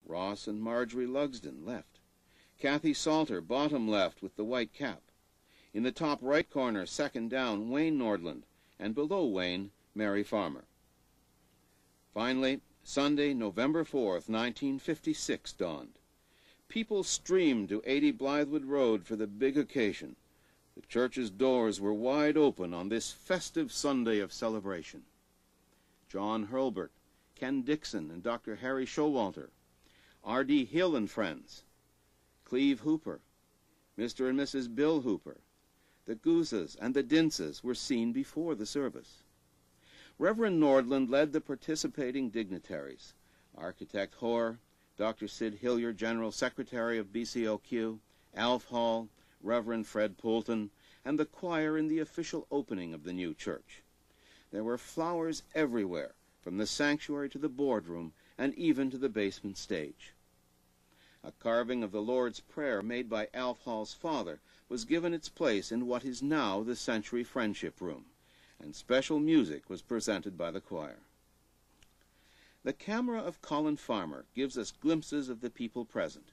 Ross and Marjorie Lugsden, left. Kathy Salter, bottom left with the white cap. In the top right corner, second down, Wayne Nordland, and below Wayne, Mary Farmer. Finally, Sunday, November 4th, 1956 dawned. People streamed to 80 Blythwood Road for the big occasion. The church's doors were wide open on this festive Sunday of celebration. John Hurlbert, Ken Dixon, and Dr. Harry Showalter, R.D. Hill and friends, Cleve Hooper, Mr. and Mrs. Bill Hooper, the Guzas and the Dinses were seen before the service. Reverend Nordland led the participating dignitaries, Architect Hoare, Dr. Sid Hillier, General Secretary of BCOQ, Alf Hall, Reverend Fred Poulton, and the choir in the official opening of the new church. There were flowers everywhere, from the sanctuary to the boardroom, and even to the basement stage. A carving of the Lord's Prayer made by Alf Hall's father was given its place in what is now the Century Friendship Room, and special music was presented by the choir. The camera of Colin Farmer gives us glimpses of the people present.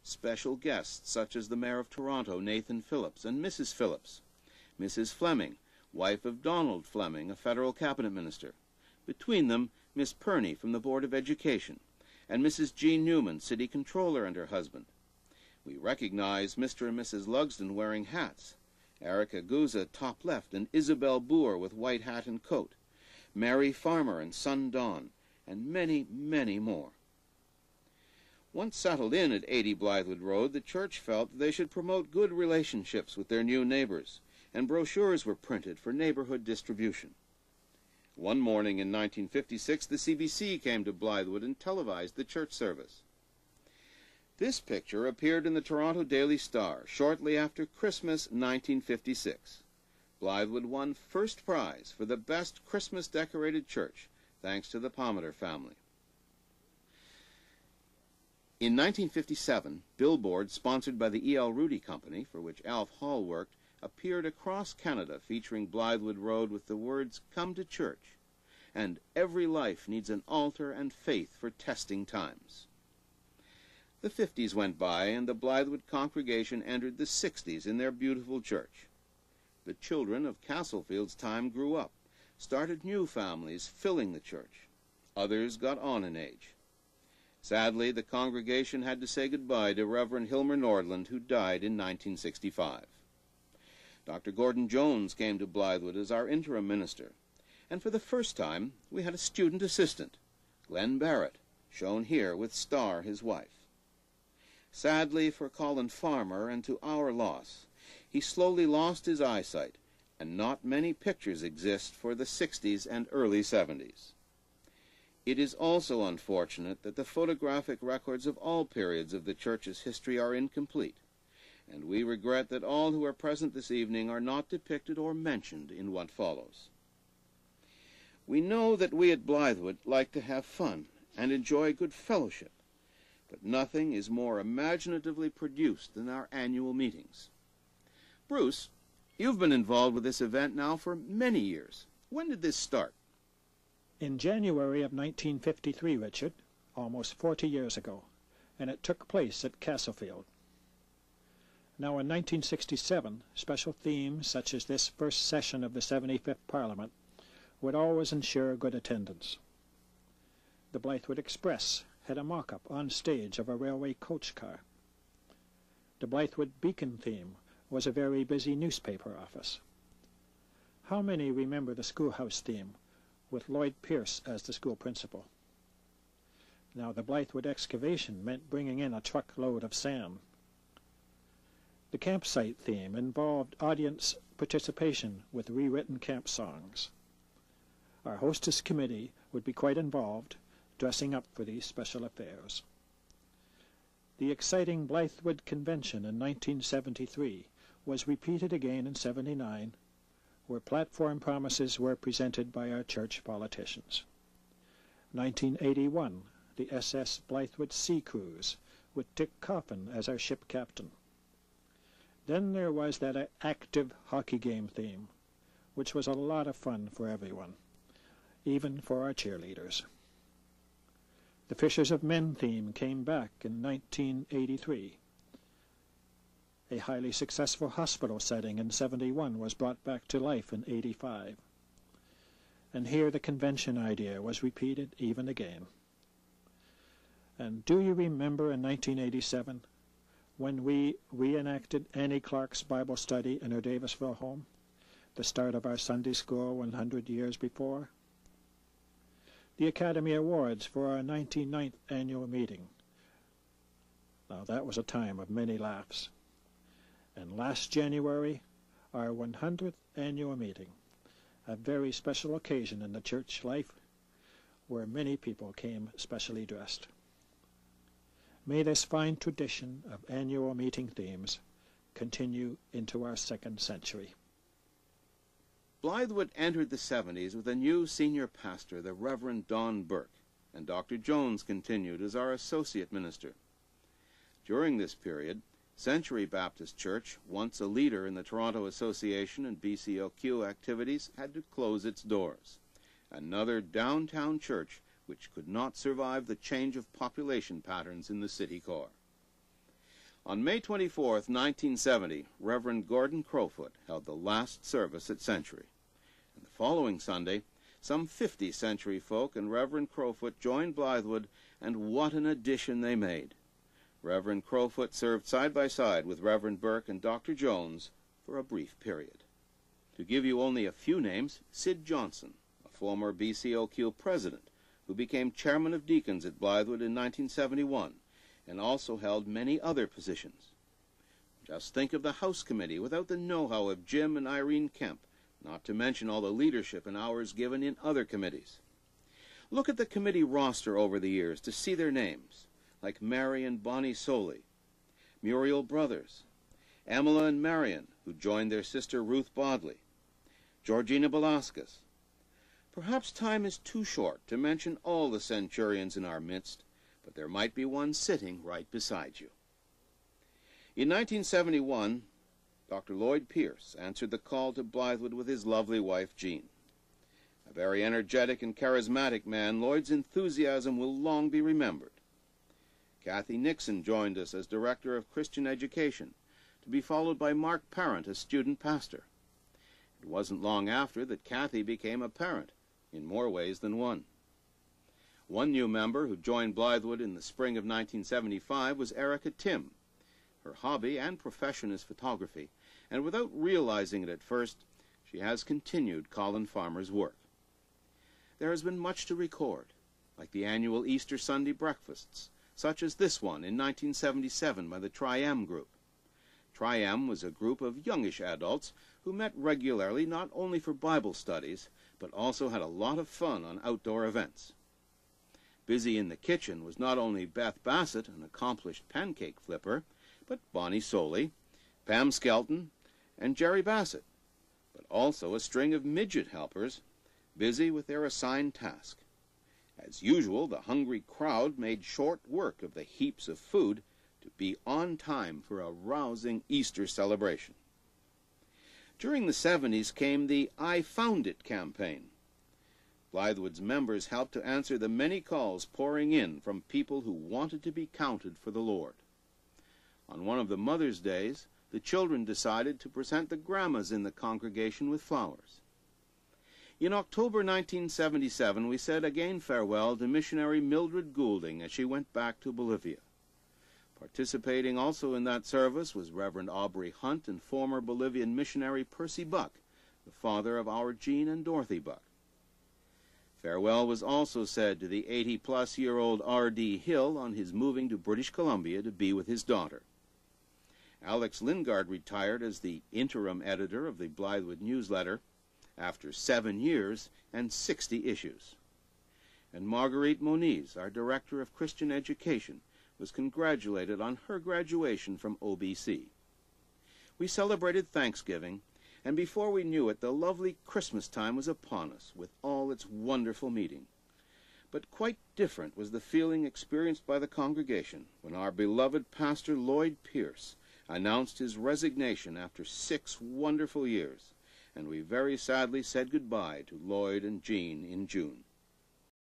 Special guests such as the Mayor of Toronto, Nathan Phillips, and Mrs. Phillips, Mrs. Fleming, wife of Donald Fleming, a federal cabinet minister. Between them, Miss Perney from the Board of Education, and Mrs. Jean Newman, city controller, and her husband. We recognize Mr. and Mrs. Lugsden wearing hats, Erica Guza top left, and Isabel Boer with white hat and coat, Mary Farmer and son Don, and many, many more. Once settled in at 80 Blythwood Road, the church felt that they should promote good relationships with their new neighbors, and brochures were printed for neighborhood distribution. One morning in 1956, the CBC came to Blythwood and televised the church service. This picture appeared in the Toronto Daily Star shortly after Christmas 1956. Blythwood won first prize for the best Christmas-decorated church, thanks to the Palmater family. In 1957, billboards sponsored by the E.L. Rudy Company, for which Alf Hall worked, appeared across Canada featuring Blythwood Road with the words, "Come to church," and "Every life needs an altar and faith for testing times." The 50s went by, and the Blythwood congregation entered the 60s in their beautiful church. The children of Castlefield's time grew up, started new families filling the church. Others got on in age. Sadly, the congregation had to say goodbye to Reverend Hilmer Nordland, who died in 1965. Dr. Gordon Jones came to Blythwood as our interim minister, and for the first time we had a student assistant, Glenn Barrett, shown here with Star, his wife. Sadly for Colin Farmer, and to our loss, he slowly lost his eyesight, and not many pictures exist for the 60s and early 70s. It is also unfortunate that the photographic records of all periods of the church's history are incomplete, and we regret that all who are present this evening are not depicted or mentioned in what follows. We know that we at Blythwood like to have fun and enjoy good fellowship, but nothing is more imaginatively produced than our annual meetings. Bruce, you've been involved with this event now for many years. When did this start? In January of 1953, Richard, almost 40 years ago, and it took place at Castlefield. Now in 1967, special themes such as this first session of the 75th Parliament would always ensure good attendance. The Blythwood Express had a mock-up on stage of a railway coach car. The Blythwood Beacon theme was a very busy newspaper office. How many remember the schoolhouse theme, with Lloyd Pierce as the school principal? Now the Blythwood excavation meant bringing in a truckload of sand. The campsite theme involved audience participation with rewritten camp songs. Our hostess committee would be quite involved, dressing up for these special affairs. The exciting Blythwood Convention in 1973 was repeated again in 79, where platform promises were presented by our church politicians. 1981, the SS Blythwood Sea Cruise, with Dick Coffin as our ship captain. Then there was that active hockey game theme, which was a lot of fun for everyone, even for our cheerleaders. The Fishers of Men theme came back in 1983. A highly successful hospital setting in 71 was brought back to life in 85. And here the convention idea was repeated even again. And do you remember in 1987 when we reenacted Annie Clark's Bible study in her Davisville home, the start of our Sunday school 100 years before? The Academy Awards for our 99th annual meeting. Now that was a time of many laughs. And last January, our 100th annual meeting, a very special occasion in the church life where many people came specially dressed. May this fine tradition of annual meeting themes continue into our second century. Blythwood entered the 70s with a new senior pastor, the Reverend Don Burke, and Dr. Jones continued as our associate minister. During this period, Century Baptist Church, once a leader in the Toronto Association and BCOQ activities, had to close its doors. Another downtown church which could not survive the change of population patterns in the city core. On May 24, 1970, Reverend Gordon Crowfoot held the last service at Century. And the following Sunday, some 50 Century folk and Reverend Crowfoot joined Blythwood, and what an addition they made. Reverend Crowfoot served side by side with Reverend Burke and Dr. Jones for a brief period. To give you only a few names, Sid Johnson, a former BCOQ president, who became chairman of deacons at Blythwood in 1971, and also held many other positions. Just think of the House Committee without the know-how of Jim and Irene Kemp, not to mention all the leadership and hours given in other committees. Look at the committee roster over the years to see their names, like Mary and Bonnie Soley, Muriel Brothers, Emila and Marion, who joined their sister Ruth Bodley, Georgina Velasquez. Perhaps time is too short to mention all the centurions in our midst, but there might be one sitting right beside you. In 1971, Dr. Lloyd Pierce answered the call to Blythwood with his lovely wife, Jean. A very energetic and charismatic man, Lloyd's enthusiasm will long be remembered. Kathy Nixon joined us as Director of Christian Education, to be followed by Mark Parent as student pastor. It wasn't long after that Kathy became a parent, in more ways than one. One new member who joined Blythwood in the spring of 1975 was Erica Tim. Her hobby and profession is photography, and without realizing it at first, she has continued Colin Farmer's work. There has been much to record, like the annual Easter Sunday breakfasts, such as this one in 1977 by the Tri-M Group. Tri-M was a group of youngish adults who met regularly not only for Bible studies, but also had a lot of fun on outdoor events. Busy in the kitchen was not only Beth Bassett, an accomplished pancake flipper, but Bonnie Soley, Pam Skelton, and Jerry Bassett, but also a string of midget helpers busy with their assigned task. As usual, the hungry crowd made short work of the heaps of food to be on time for a rousing Easter celebration. During the 70s came the I Found It campaign. Blythwood's members helped to answer the many calls pouring in from people who wanted to be counted for the Lord. On one of the Mother's Days, the children decided to present the grandmas in the congregation with flowers. In October 1977, we said again farewell to missionary Mildred Goulding as she went back to Bolivia. Participating also in that service was Reverend Aubrey Hunt and former Bolivian missionary Percy Buck, the father of our Jean and Dorothy Buck. Farewell was also said to the 80-plus-year-old R.D. Hill on his moving to British Columbia to be with his daughter. Alex Lingard retired as the interim editor of the Blythwood newsletter after 7 years and 60 issues. And Marguerite Moniz, our Director of Christian Education, was congratulated on her graduation from OBC. We celebrated Thanksgiving, and before we knew it, the lovely Christmas time was upon us with all its wonderful meeting. But quite different was the feeling experienced by the congregation when our beloved Pastor Lloyd Pierce announced his resignation after 6 wonderful years, and we very sadly said goodbye to Lloyd and Jean in June.